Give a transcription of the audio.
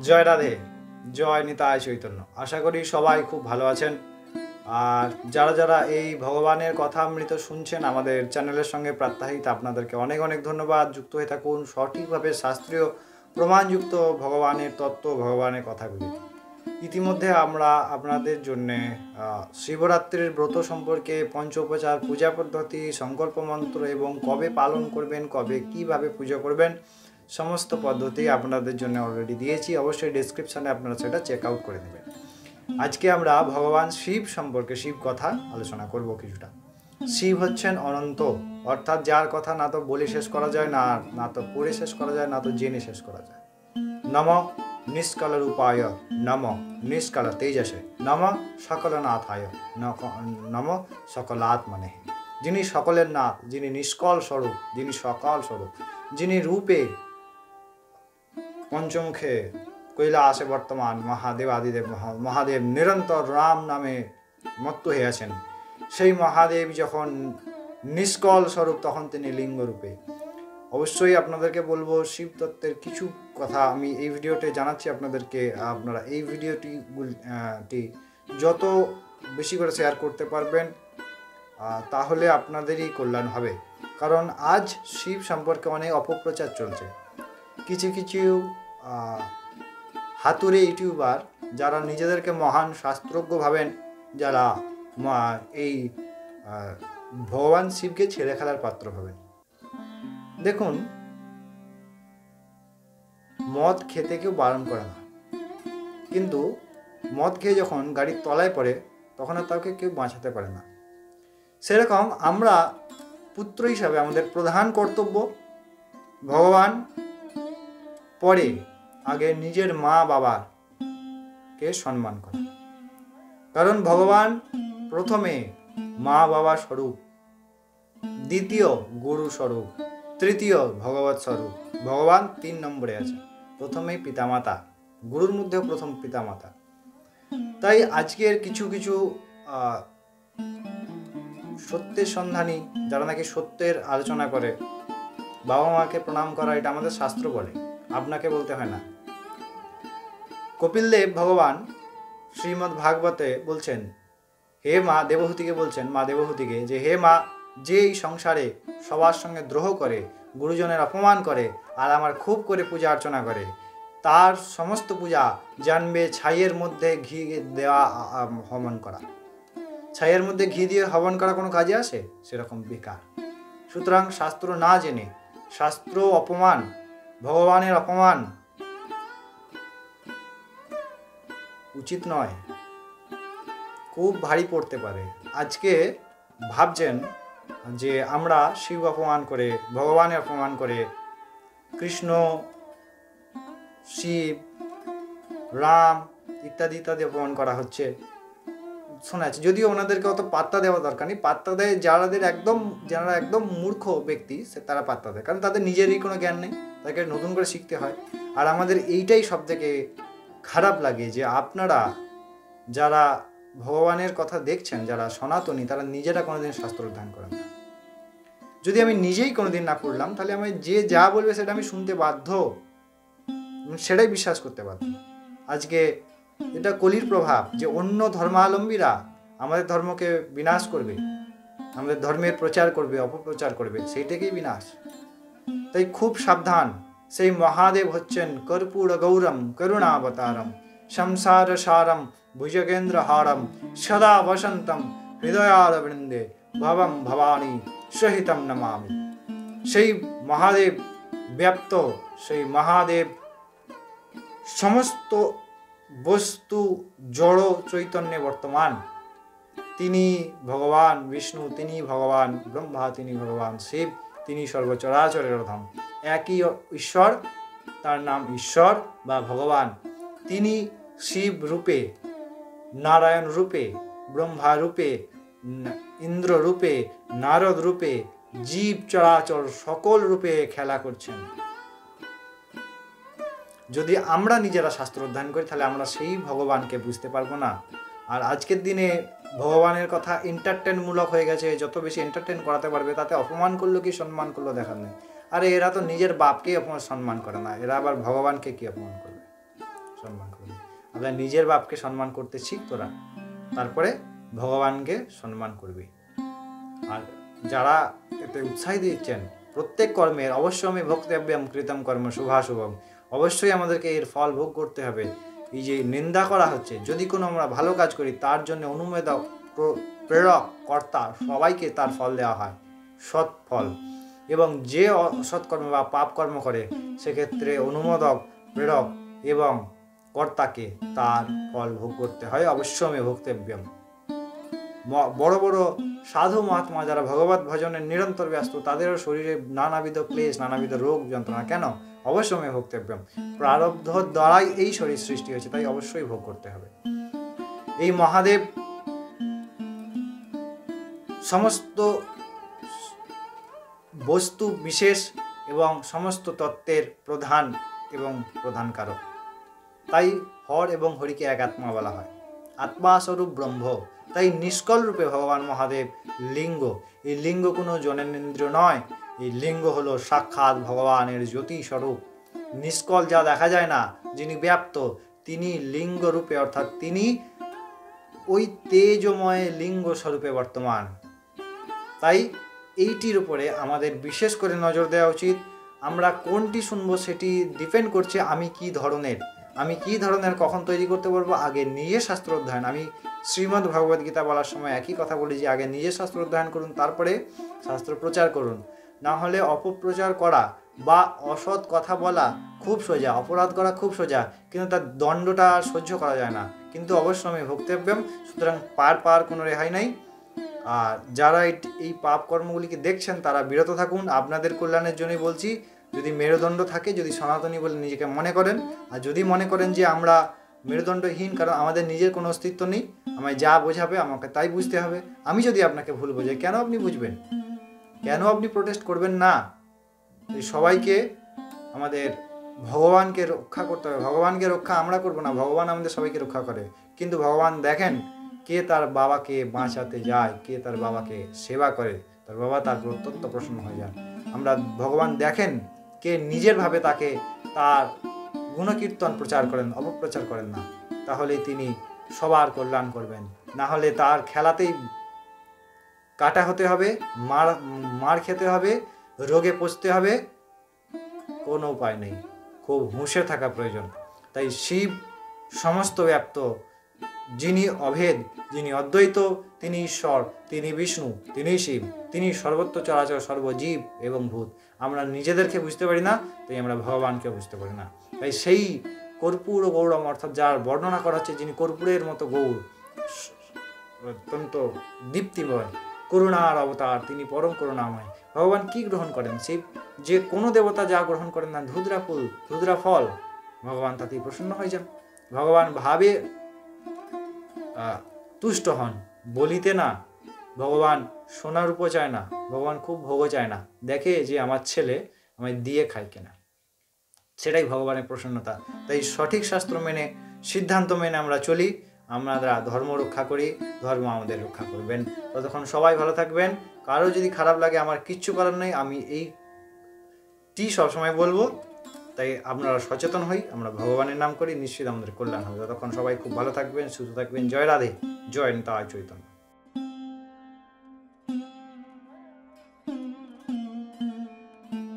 জয় রাধে, জয় নিতাই চৈতন্য। আশা করি সবাই খুব ভালো আছেন। আর যারা যারা এই ভগবানের কথামৃত শুনছেন আমাদের চ্যানেলের সঙ্গে প্রাত্যহিক, আপনাদেরকে অনেক অনেক ধন্যবাদ। যুক্ত হয়ে থাকুন সঠিকভাবে শাস্ত্রীয় প্রমাণযুক্ত ভগবানের তত্ত্ব, ভগবানের কথাগুলি। ইতিমধ্যে আমরা আপনাদের জন্যে শিবরাত্রির ব্রত সম্পর্কে পঞ্চোপচার পূজা পদ্ধতি, সংকল্প মন্ত্র এবং কবে পালন করবেন, কবে কিভাবে পুজো করবেন, সমস্ত পদ্ধতি আপনাদের জন্য অলরেডি দিয়েছি। অবশ্যই ডেসক্রিপশানে আপনারা সেটা চেক আউট করে নেবেন। আজকে আমরা ভগবান শিব সম্পর্কে, শিব কথা আলোচনা করব কিছুটা। শিব হচ্ছেন অনন্ত, অর্থাৎ যার কথা না তো বলে শেষ করা যায়, না তো পড়ে শেষ করা যায়, না তো জেনে শেষ করা যায়। নম নিষ্কল রূপায়, নম নিষ্কল তেজসে, নম সকলনাথায়, নম সকলাত্মনে। যিনি সকলের নাথ, যিনি নিষ্কল স্বরূপ, যিনি সকাল স্বরূপ, যিনি রূপে পঞ্চমুখে কৈলাসে বর্তমান মহাদেব আদিদেব, মহাদেব নিরন্তর রাম নামে মত্ত হয়ে আছেন। সেই মহাদেব যখন নিষ্কল স্বরূপ, তখন তিনি লিঙ্গরূপে। অবশ্যই আপনাদেরকে বলবো শিব তত্ত্বের কিছু কথা আমি এই ভিডিওতে জানাচ্ছি আপনাদেরকে। আপনারা এই ভিডিওটি যত বেশি করে শেয়ার করতে পারবেন তাহলে আপনাদেরই কল্যাণ হবে। কারণ আজ শিব সম্পর্কে অনেক অপপ্রচার চলছে। কিছু কিছু হাতুড়ে ইউটিউবার যারা নিজেদেরকে মহান শাস্ত্রজ্ঞ ভাবেন, যারা এই ভগবান শিবকে ছেড়ে খেলার পাত্র ভাবেন। দেখুন, মদ খেতে কেউ বারণ করে না, কিন্তু মদ খেয়ে যখন গাড়ির তলায় পড়ে তখন আর তাকে কেউ বাঁচাতে পারে না। সেরকম আমরা পুত্র হিসাবে আমাদের প্রধান কর্তব্য ভগবান পরে আগে নিজের মা বাবাকে সম্মান করা। কারণ ভগবান প্রথমে মা বাবা স্বরূপ, দ্বিতীয় গুরু স্বরূপ, তৃতীয় ভগবৎ স্বরূপ। ভগবান 3 নম্বরে আছে। প্রথমেই পিতামাতা, গুরুর মধ্যেও প্রথম পিতামাতা। তাই আজকের কিছু কিছু সত্যের সন্ধানী, যারা নাকি সত্যের আলোচনা করে, বাবা মাকে প্রণাম করা, এটা আমাদের শাস্ত্র বলে, আপনাকে বলতে হয় না। কপিল দেব ভগবান শ্রীমদ্ ভাগবতে বলছেন, হে মা দেবহূতিকে বলছেন, মা দেবহূতিকে, যে হে মা, যে এই সংসারে সবার সঙ্গে দ্রোহ করে, গুরুজনের অপমান করে, আর আমার খুব করে পূজা অর্চনা করে, তার সমস্ত পূজা জানবে ছাইয়ের মধ্যে ঘি দেওয়া হবন করা। ছাইয়ের মধ্যে ঘি দিয়ে হবন করা কোনো কাজে আসে? সেরকম বেকার। সুতরাং শাস্ত্র না জেনে, শাস্ত্র অপমান, ভগবানের অপমান উচিত নয়, খুব ভারী পড়তে পারে। আজকে ভাবছেন যে আমরা শিব অপমান করে, ভগবানের অপমান করে, কৃষ্ণ, শিব, রাম ইত্যাদি ইত্যাদি অপমান করা হচ্ছে, শোনা যাচ্ছে। যদিও ওনাদেরকে অত পাত্তা দেওয়া দরকার নেই। পাত্তা দেয় যারা একদম মূর্খ ব্যক্তি, তারা পাত্তা দেয়, কারণ তাদের নিজেরই কোনো জ্ঞান নেই, তাদেরকে নতুন করে শিখতে হয়। আর আমাদের এইটাই সব থেকে খারাপ লাগে যে আপনারা যারা ভগবানের কথা দেখছেন, যারা সনাতনী, তারা নিজেরা কোনোদিন শাস্ত্র অধ্যয়ন করেন না। যদি আমি নিজেই কোনোদিন না করলাম, তাহলে আমি যে যা বলবে সেটা আমি শুনতে বাধ্য, সেটাই বিশ্বাস করতে বাধ্য। আজকে এটা কলির প্রভাব যে অন্য ধর্মাবলম্বীরা আমাদের ধর্মকে বিনাশ করবে, আমাদের ধর্মের প্রচার করবে, অপপ্রচার করবে, সেইটাকেই বিনাশ। তাই খুব সাবধান। সেই মহাদেব হচ্ছেন কর্পূর গৌরম করুণাবতারম সংসার সারম ভুজগেন্দ্র হারম সদা বসন্তম হৃদয়ার বৃন্দে ভবম ভবানী সহিতম নমামি। সেই মহাদেব ব্যাপ্ত, সেই মহাদেব সমস্ত বস্তু জড় চৈতন্যে বর্তমান। তিনি ভগবান বিষ্ণু, তিনি ভগবান ব্রহ্মা, তিনি ভগবান শিব, তিনি সর্বচরাচরের ধাম। একই ঈশ্বর, তার নাম ঈশ্বর বা ভগবান। তিনি শিব রূপে, নারায়ণ রূপে, ব্রহ্মা রূপে, ইন্দ্র রূপে, নারদ রূপে, জীব চরাচর সকল রূপে খেলা করছেন। যদি আমরা নিজেরা শাস্ত্র অধ্যয়ন করি, তাহলে আমরা সেই ভগবানকে বুঝতে পারবো না। আর আজকের দিনে ভগবানের কথা এন্টারটেনমূলক হয়ে গেছে। যত বেশি এন্টারটেন করাতে পারবে, তাতে অপমান করলো কি সম্মান করলো দেখার নেই। আরে এরা তো নিজের বাপকেই সম্মান করে না, এরা আবার ভগবানকে কি অপমান করবে? সম্মান করবি। আগে নিজের বাপকে সম্মান করতে শিখ তোরা, তারপরে ভগবানকে সম্মান করবি। আর যারা এতে উৎসাহ দিচ্ছেন প্রত্যেক কর্মের অবশ্যই ভক্তব্যম কৃতম কর্ম শুভাশুভম, অবশ্যই আমাদেরকে এর ফল ভোগ করতে হবে। এই যে নিন্দা করা হচ্ছে, যদি কোনো আমরা ভালো কাজ করি তার জন্য অনুমোদক, প্রেরক, কর্তা সবাইকে তার ফল দেওয়া হয়, সৎ ফল। এবং যে অসৎকর্ম বা পাপ কর্ম করে সেক্ষেত্রে অনুমোদক, প্রেরক এবং কর্তাকে তার ফল ভোগ করতে হয় অবশ্যই ভক্তব্যম। বড় বড় সাধু মহাত্মা যারা ভগবত ভজনের নিরন্তর ব্যস্ত, তাদেরও শরীরে নানাবিধ ক্লেশ, নানাবিধ রোগ যন্ত্রণা, কেন? অবশ্যই ভক্তব্যম। প্রারব্ধ দ্বারাই এই শরীর সৃষ্টি হয়েছে, তাই অবশ্যই ভোগ করতে হবে। এই মহাদেব সমস্ত বস্তু বিশেষ এবং সমস্ত তত্ত্বের প্রধান এবং প্রধান কারক, তাই হর এবং হরিকে এক আত্মা বলা হয়। আত্মা স্বরূপ ব্রহ্ম, তাই নিষ্কল রূপে ভগবান মহাদেব লিঙ্গ। এই লিঙ্গ কোনো জননেন্দ্র নয়, এই লিঙ্গ হলো সাক্ষাৎ ভগবানের জ্যোতি স্বরূপ। নিষ্কল যা দেখা যায় না, যিনি ব্যাপ্ত, তিনি লিঙ্গ রূপে, অর্থাৎ তিনি ওই তেজময় লিঙ্গ স্বরূপে বর্তমান। তাই এইটির উপরে আমাদের বিশেষ করে নজর দেওয়া উচিত। আমরা কোনটি শুনবো সেটি ডিপেন্ড করছে আমি কি ধরনের কখন তৈরি করতে পারবো। আগে নিজে শাস্ত্র অধ্যয়ন, আমি শ্রীমদ্ ভগবদ গীতা বলার সময় একই কথা বলি যে আগে নিজে শাস্ত্র অধ্যয়ন করুন, তারপরে শাস্ত্র প্রচার করুন। না হলে অপপ্রচার করা বা অসৎ কথা বলা খুব সোজা, অপরাধ করা খুব সোজা, কিন্তু তার দণ্ডটা সহ্য করা যায় না। কিন্তু অবশ্যই ভক্তব্যম, সুতরাং পার কোনো রেহাই নাই। আর যারা এই পাপ কর্মগুলিকে দেখছেন তারা বিরত থাকুন, আপনাদের কল্যাণের জন্যই বলছি। যদি মেরুদণ্ড থাকে, যদি সনাতনী বলে নিজেকে মনে করেন, আর যদি মনে করেন যে আমরা মেরুদণ্ডহীন, কারণ আমাদের নিজের কোনো অস্তিত্ব নেই, আমায় যা বোঝাবে আমাকে তাই বুঝতে হবে। আমি যদি আপনাকে ভুল বোঝাই, কেন আপনি বুঝবেন? কেন আপনি প্রোটেস্ট করবেন না? সবাইকে আমাদের ভগবানকে রক্ষা করতে হবে। ভগবানকে রক্ষা আমরা করব না, ভগবান আমাদের সবাইকে রক্ষা করে। কিন্তু ভগবান দেখেন কে তার বাবাকে বাঁচাতে যায়, কে তার বাবাকে সেবা করে, তার বাবা তার অত্যন্ত প্রসন্ন হয়ে যান। আমরা ভগবান দেখেন কে নিজের ভাবে তাকে তার গুণকীর্তন প্রচার করেন, অপপ্রচার করেন না, তাহলে তিনি সবার কল্যাণ করবেন। না হলে তার খেলাতেই কাটা হতে হবে, মার খেতে হবে, রোগে পচতে হবে, কোনো উপায় নেই। খুব হুঁশে থাকা প্রয়োজন। তাই শিব সমস্ত ব্যাপ্ত, যিনি অভেদ, যিনি অদ্বৈত, তিনি ঈশ্বর, তিনি বিষ্ণু, তিনি শিব, তিনি সর্বত্র চরাচর, সর্বজীব এবং ভূত। আমরা নিজেদেরকে বুঝতে পারি না, তাই আমরা ভগবানকে বুঝতে পারি না। তাই সেই কর্পূর ও গৌরম, অর্থাৎ যার বর্ণনা করা হচ্ছে, যিনি কর্পূরের মতো গৌর, অত্যন্ত দীপ্তিময়, করুণার অবতার, তিনি পরম করুণাময়। ভগবান কি গ্রহণ করেন? শিব যে কোনো দেবতা যা গ্রহণ করেন না, ধুধরা ফুল, ধুধরা ফল, ভগবান তাতেই প্রসন্ন হয়ে যান। ভগবান ভাবে তুষ্ট হন, বলিতে না। ভগবান সোনার রূপও চায় না, ভগবান খুব ভোগও চায় না, দেখে যে আমার ছেলে আমায় দিয়ে খায় কিনা, সেটাই ভগবানের প্রসন্নতা। তাই সঠিক শাস্ত্র মেনে, সিদ্ধান্ত মেনে আমরা চলি, আমরা ধর্ম রক্ষা করি, ধর্ম আমাদের রক্ষা করবেন। ততক্ষণ সবাই ভালো থাকবেন। কারো যদি খারাপ লাগে, আমার কিচ্ছু করার নেই, আমি এইটি সবসময় বলবো। তাই আপনারা সচেতন হই, আমরা ভগবানের নাম করি, নিশ্চিত আমাদের কল্যাণ হবে। ততক্ষণ সবাই খুব ভালো থাকবেন, সুস্থ থাকবেন। জয় রাধে, জয় নিতাই চৈতন্য।